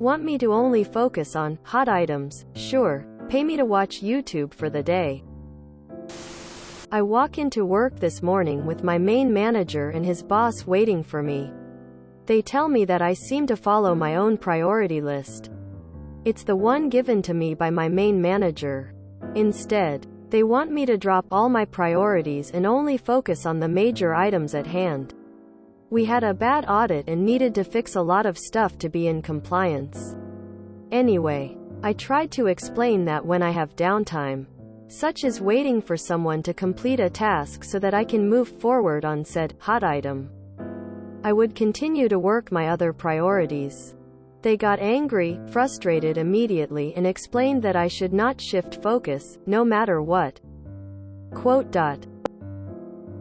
Want me to only focus on hot items? Sure. Pay me to watch YouTube for the day. I walk into work this morning with my main manager and his boss waiting for me. They tell me that I seem to follow my own priority list. It's the one given to me by my main manager. Instead, they want me to drop all my priorities and only focus on the major items at hand. We had a bad audit and needed to fix a lot of stuff to be in compliance. Anyway, I tried to explain that when I have downtime, such as waiting for someone to complete a task so that I can move forward on said hot item, I would continue to work my other priorities. They got angry, frustrated immediately, and explained that I should not shift focus, no matter what.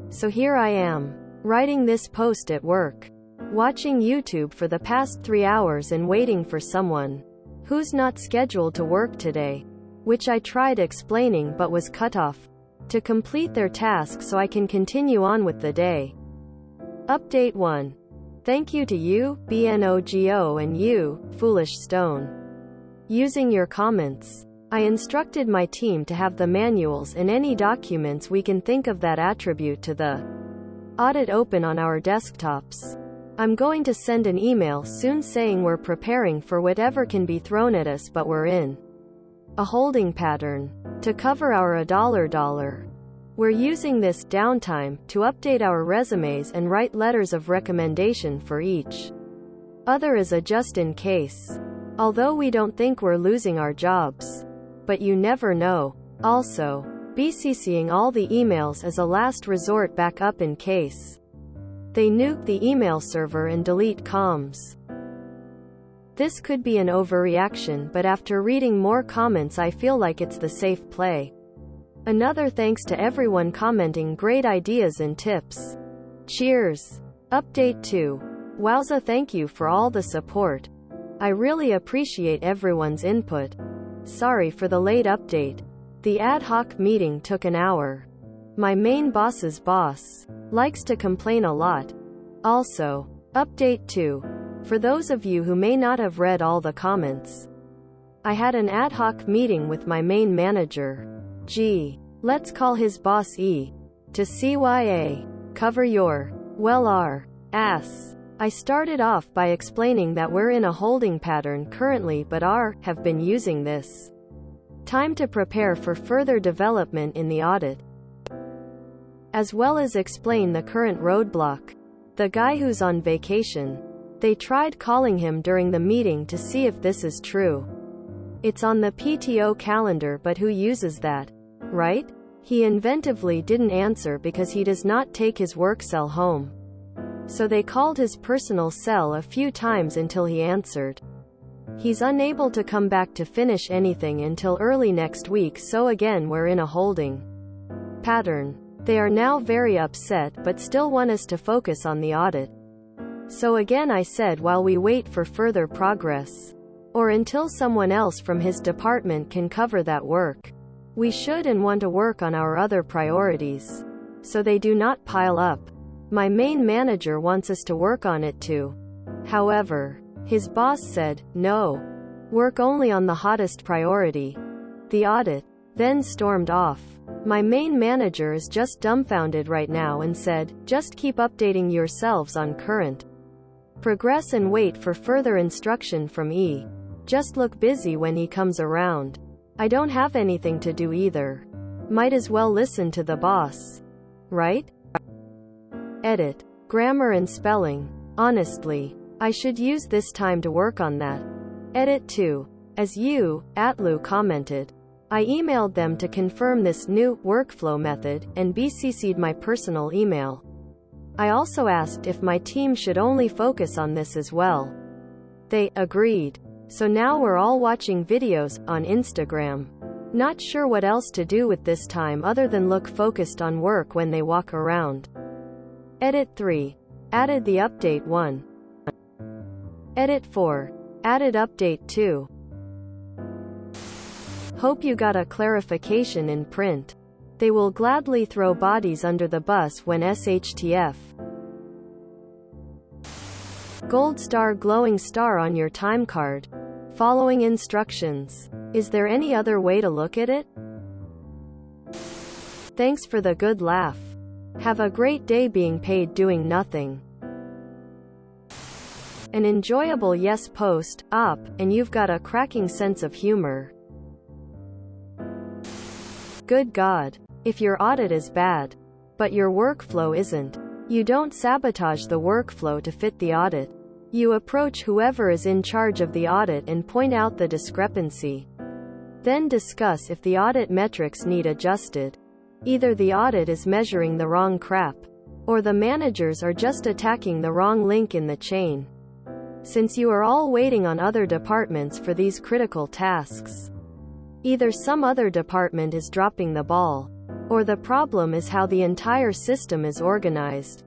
So here I am, writing this post at work, watching YouTube for the past 3 hours and waiting for someone who's not scheduled to work today, which I tried explaining but was cut off, to complete their task so I can continue on with the day. Update 1. Thank you to you, BNOGO, and you, Foolish Stone. Using your comments, I instructed my team to have the manuals and any documents we can think of that attribute to the audit open on our desktops. I'm going to send an email soon saying we're preparing for whatever can be thrown at us, but we're in a holding pattern to cover our $. We're using this downtime to update our resumes and write letters of recommendation for each other as a just in case. Although we don't think we're losing our jobs. But you never know. Also, BCCing all the emails as a last resort backup in case they nuke the email server and delete comms. This could be an overreaction, but after reading more comments I feel like it's the safe play. Another thanks to everyone commenting great ideas and tips. Cheers. Update 2. Wowza, thank you for all the support. I really appreciate everyone's input. Sorry for the late update. The ad hoc meeting took an hour. My main boss's boss likes to complain a lot. Also, update 2. For those of you who may not have read all the comments, I had an ad hoc meeting with my main manager. Let's call his boss E. To CYA. Cover your ass. I started off by explaining that we're in a holding pattern currently but have been using this time to prepare for further development in the audit, as well as explain the current roadblock. The guy who's on vacation. They tried calling him during the meeting to see if this is true. It's on the PTO calendar, but who uses that? Right? He inventively didn't answer because he does not take his work cell home. So they called his personal cell a few times until he answered. He's unable to come back to finish anything until early next week, so again we're in a holding pattern. They are now very upset but still want us to focus on the audit. So again I said, while we wait for further progress, or until someone else from his department can cover that work, we should and want to work on our other priorities, so they do not pile up. My main manager wants us to work on it too. However, his boss said, no. Work only on the hottest priority, the audit. Then stormed off. My main manager is just dumbfounded right now and said, just keep updating yourselves on current progress and wait for further instruction from E. Just look busy when he comes around. I don't have anything to do either. Might as well listen to the boss. Right? Edit. Grammar and spelling. Honestly, I should use this time to work on that. Edit 2. As you, Atlu, commented, I emailed them to confirm this new workflow method and BCC'd my personal email. I also asked if my team should only focus on this as well. They agreed. So now we're all watching videos on Instagram. Not sure what else to do with this time other than look focused on work when they walk around. Edit 3. Added the update 1. Edit 4. Added update 2. Hope you got a clarification in print. They will gladly throw bodies under the bus when SHTF. Gold star, glowing star on your time card. Following instructions. Is there any other way to look at it? Thanks for the good laugh. Have a great day being paid doing nothing. An enjoyable yes post, op, and you've got a cracking sense of humor. Good God. If your audit is bad, but your workflow isn't, you don't sabotage the workflow to fit the audit. You approach whoever is in charge of the audit and point out the discrepancy. Then discuss if the audit metrics need adjusted. Either the audit is measuring the wrong crap, or the managers are just attacking the wrong link in the chain. Since you are all waiting on other departments for these critical tasks, either some other department is dropping the ball, or the problem is how the entire system is organized.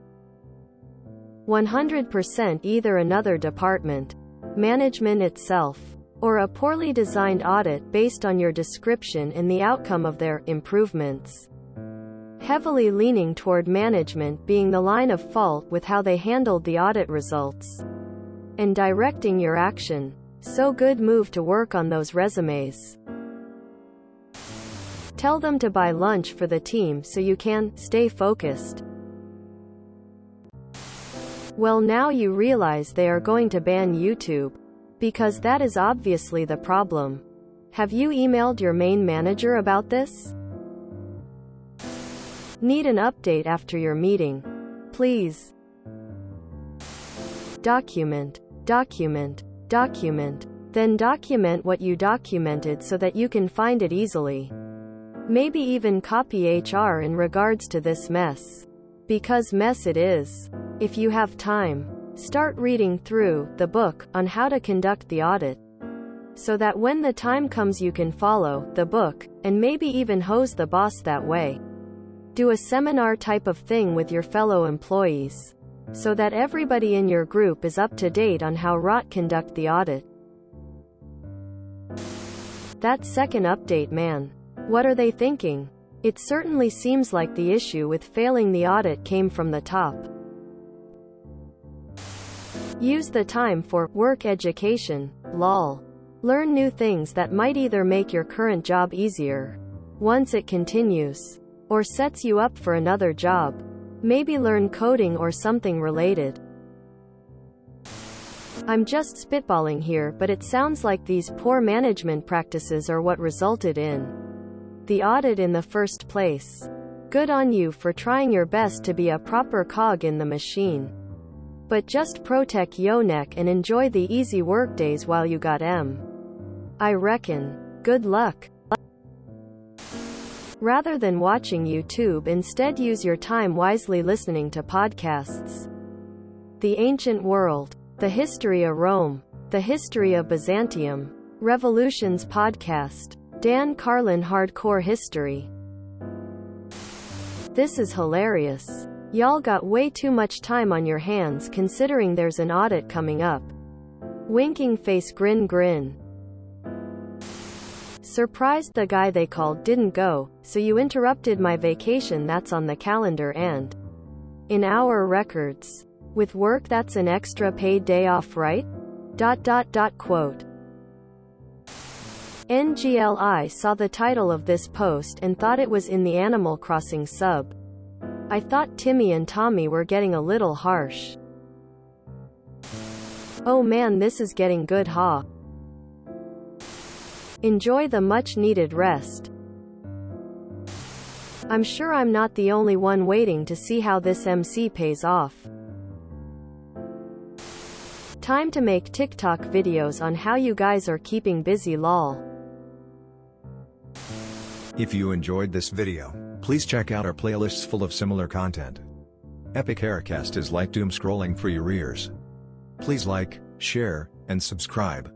100% either another department, management itself, or a poorly designed audit based on your description and the outcome of their improvements. Heavily leaning toward management being the line of fault with how they handled the audit results, and directing your action. So good move to work on those resumes. Tell them to buy lunch for the team so you can stay focused. Well, now you realize they are going to ban YouTube, because that is obviously the problem. Have you emailed your main manager about this? Need an update after your meeting. Please. Document, document, document. Then document what you documented so that you can find it easily. Maybe even copy HR in regards to this mess. Because mess it is. If you have time, start reading through the book on how to conduct the audit, so that when the time comes you can follow the book, and maybe even hose the boss that way. Do a seminar type of thing with your fellow employees, so that everybody in your group is up to date on how ROT conduct the audit. That second update, man. What are they thinking? It certainly seems like the issue with failing the audit came from the top. Use the time for work education, lol. Learn new things that might either make your current job easier, once it continues, or sets you up for another job. Maybe learn coding or something related. I'm just spitballing here, but it sounds like these poor management practices are what resulted in the audit in the first place. Good on you for trying your best to be a proper cog in the machine. But just protect yo neck and enjoy the easy work days while you got I reckon. Good luck. Rather than watching YouTube, instead use your time wisely listening to podcasts. The Ancient World, The History of Rome, The History of Byzantium, Revolutions Podcast, Dan Carlin Hardcore History. This is hilarious. Y'all got way too much time on your hands considering there's an audit coming up. Winking face grin grin. Surprised the guy they called didn't go, so you interrupted my vacation that's on the calendar and in our records. With work that's an extra paid day off, right? Quote. NGLI saw the title of this post and thought it was in the Animal Crossing sub. I thought Timmy and Tommy were getting a little harsh. Oh man, this is getting good, huh? Enjoy the much-needed rest. I'm sure I'm not the only one waiting to see how this MC pays off. Time to make TikTok videos on how you guys are keeping busy, lol. If you enjoyed this video, please check out our playlists full of similar content. Epic Haircast is like doom scrolling for your ears. Please like, share, and subscribe.